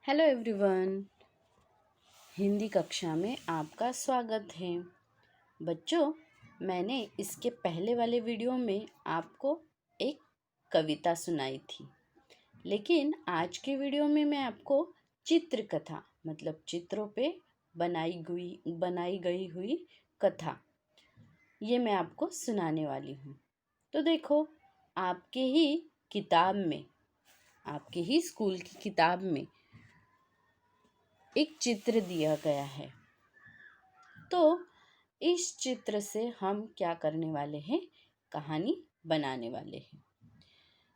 Hello everyone. Hindi कक्षा में आपका स्वागत है। बच्चों, मैंने इसके पहले वाले वीडियो में आपको एक कविता सुनाई थी, लेकिन आज के वीडियो में मैं आपको चित्रकथा मतलब चित्रों पे बनाई गई हुई कथा ये मैं आपको सुनाने वाली हूँ। तो देखो, आपके ही किताब में, आपके ही स्कूल की किताब में एक चित्र दिया गया है। तो इस चित्र से हम क्या करने वाले हैं? कहानी बनाने वाले हैं।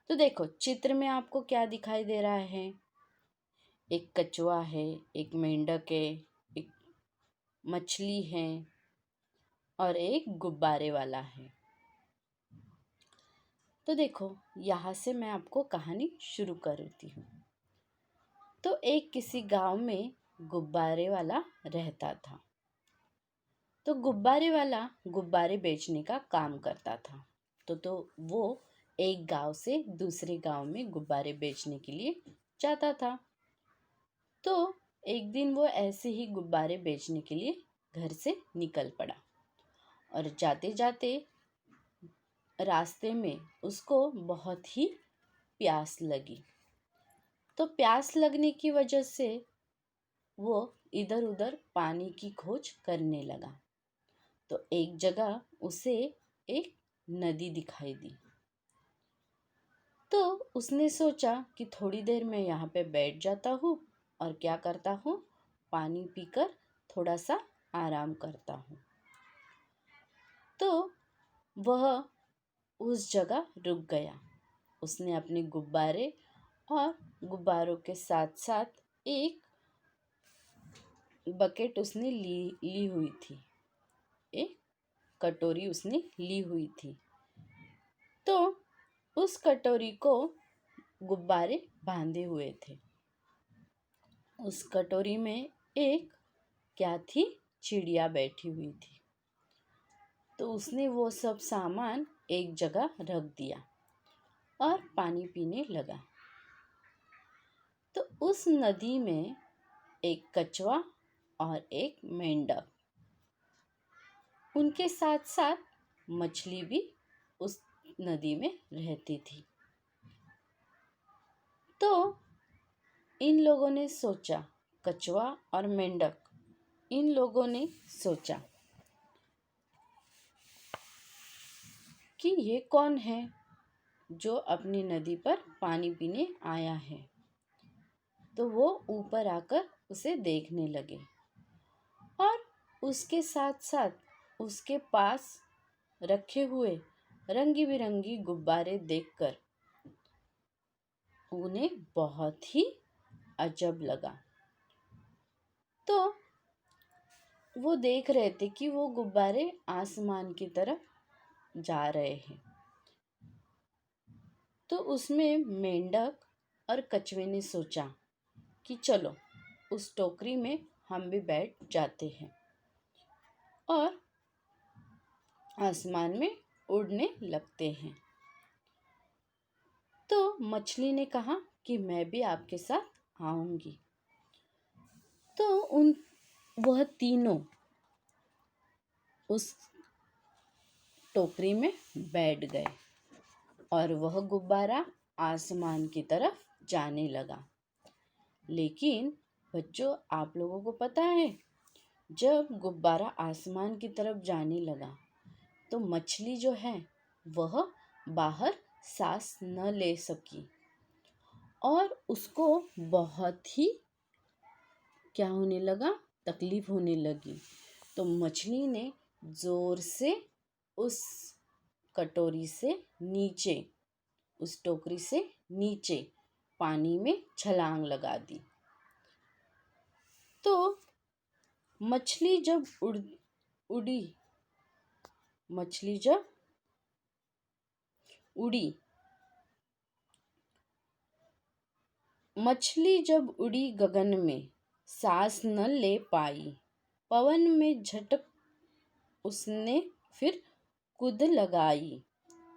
तो देखो, चित्र में आपको क्या दिखाई दे रहा है? एक कछुआ है, एक मेंढक है, एक मछली है और एक गुब्बारे वाला है। तो देखो, यहाँ से मैं आपको कहानी शुरू करती हूँ। तो एक किसी गांव में गुब्बारे वाला रहता था। तो गुब्बारे वाला गुब्बारे बेचने का काम करता था। तो वो एक गांव से दूसरे गांव में गुब्बारे बेचने के लिए जाता था। तो एक दिन वो ऐसे ही गुब्बारे बेचने के लिए घर से निकल पड़ा और जाते जाते रास्ते में उसको बहुत ही प्यास लगी। तो प्यास लगने की वजह से वो इधर उधर पानी की खोज करने लगा। तो एक जगह उसे एक नदी दिखाई दी। तो उसने सोचा कि थोड़ी देर मैं यहाँ पे बैठ जाता हूँ और क्या करता हूँ, पानी पीकर थोड़ा सा आराम करता हूँ। तो वह उस जगह रुक गया। उसने अपने गुब्बारे और गुब्बारों के साथ साथ एक बकेट उसने ली हुई थी, एक कटोरी उसने ली हुई थी। तो उस कटोरी को गुब्बारे बांधे हुए थे। उस कटोरी में एक क्या थी? चिड़िया बैठी हुई थी। तो उसने वो सब सामान एक जगह रख दिया और पानी पीने लगा। तो उस नदी में एक कछुआ और एक मेंढक, उनके साथ साथ मछली भी उस नदी में रहती थी। तो इन लोगों ने सोचा, कछुआ और मेंढक, इन लोगों ने सोचा कि ये कौन है जो अपनी नदी पर पानी पीने आया है। तो वो ऊपर आकर उसे देखने लगे और उसके साथ साथ उसके पास रखे हुए रंगी बिरंगी गुब्बारे देखकर उन्हें बहुत ही अजब लगा। तो वो देख रहे थे कि वो गुब्बारे आसमान की तरफ जा रहे हैं। तो उसमें मेंढक और कछुए ने सोचा कि चलो उस टोकरी में हम भी बैठ जाते हैं और आसमान में उड़ने लगते हैं। तो मछली ने कहा कि मैं भी आपके साथ आऊंगी। तो वह तीनों उस टोकरी में बैठ गए और वह गुब्बारा आसमान की तरफ जाने लगा। लेकिन बच्चों, आप लोगों को पता है, जब गुब्बारा आसमान की तरफ जाने लगा तो मछली जो है वह बाहर सांस न ले सकी और उसको बहुत ही क्या होने लगा? तकलीफ होने लगी। तो मछली ने जोर से उस कटोरी से नीचे, उस टोकरी से नीचे पानी में छलांग लगा दी। तो मछली जब उड़ी मछली जब उड़ी मछली जब उड़ी गगन में, सांस न ले पाई। पवन में झटक उसने फिर कूद लगाई।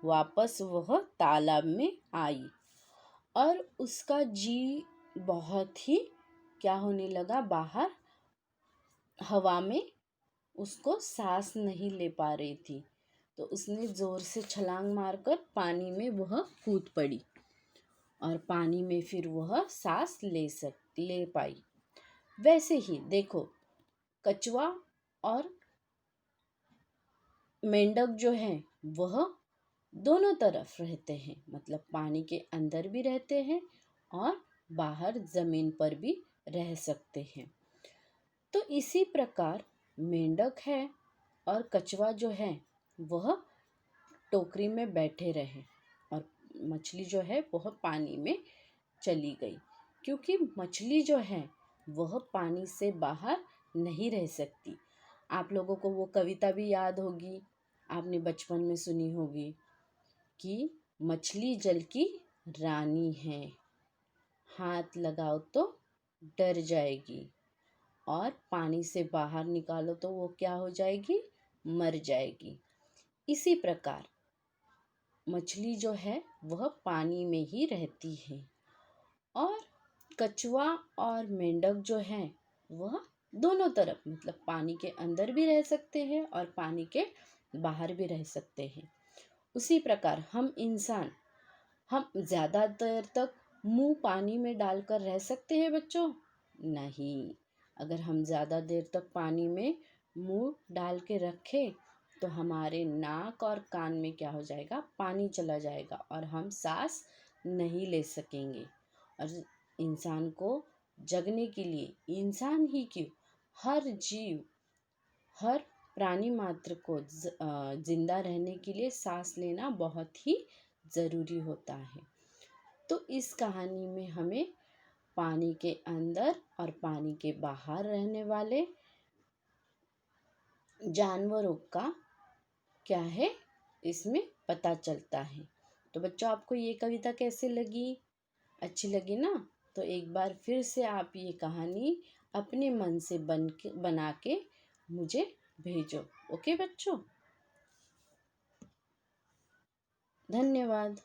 वापस वह तालाब में आई और उसका जी बहुत ही क्या होने लगा, बाहर हवा में उसको सांस नहीं ले पा रही थी, तो उसने ज़ोर से छलांग मारकर पानी में वह कूद पड़ी और पानी में फिर वह सांस ले पाई। वैसे ही देखो, कछुआ और मेंढक जो है वह दोनों तरफ रहते हैं, मतलब पानी के अंदर भी रहते हैं और बाहर ज़मीन पर भी रह सकते हैं। तो इसी प्रकार मेंढक है और कछुआ जो है वह टोकरी में बैठे रहे और मछली जो है वह पानी में चली गई, क्योंकि मछली जो है वह पानी से बाहर नहीं रह सकती। आप लोगों को वो कविता भी याद होगी, आपने बचपन में सुनी होगी कि मछली जल की रानी है, हाथ लगाओ तो डर जाएगी और पानी से बाहर निकालो तो वो क्या हो जाएगी, मर जाएगी। इसी प्रकार मछली जो है वह पानी में ही रहती है और कछुआ और मेंढक जो है वह दोनों तरफ, मतलब पानी के अंदर भी रह सकते हैं और पानी के बाहर भी रह सकते हैं। उसी प्रकार हम इंसान, हम ज़्यादा देर तक मुंह पानी में डालकर रह सकते हैं बच्चों? नहीं। अगर हम ज़्यादा देर तक पानी में मुंह डाल के रखें तो हमारे नाक और कान में क्या हो जाएगा, पानी चला जाएगा और हम सांस नहीं ले सकेंगे। और इंसान को जगने के लिए, इंसान ही क्यों, हर जीव, हर प्राणी मात्र को जिंदा रहने के लिए सांस लेना बहुत ही ज़रूरी होता है। तो इस कहानी में हमें पानी के अंदर और पानी के बाहर रहने वाले जानवरों का क्या है इसमें पता चलता है। तो बच्चों, आपको ये कविता कैसे लगी? अच्छी लगी ना? तो एक बार फिर से आप ये कहानी अपने मन से बना के मुझे भेजो। ओके बच्चों, धन्यवाद।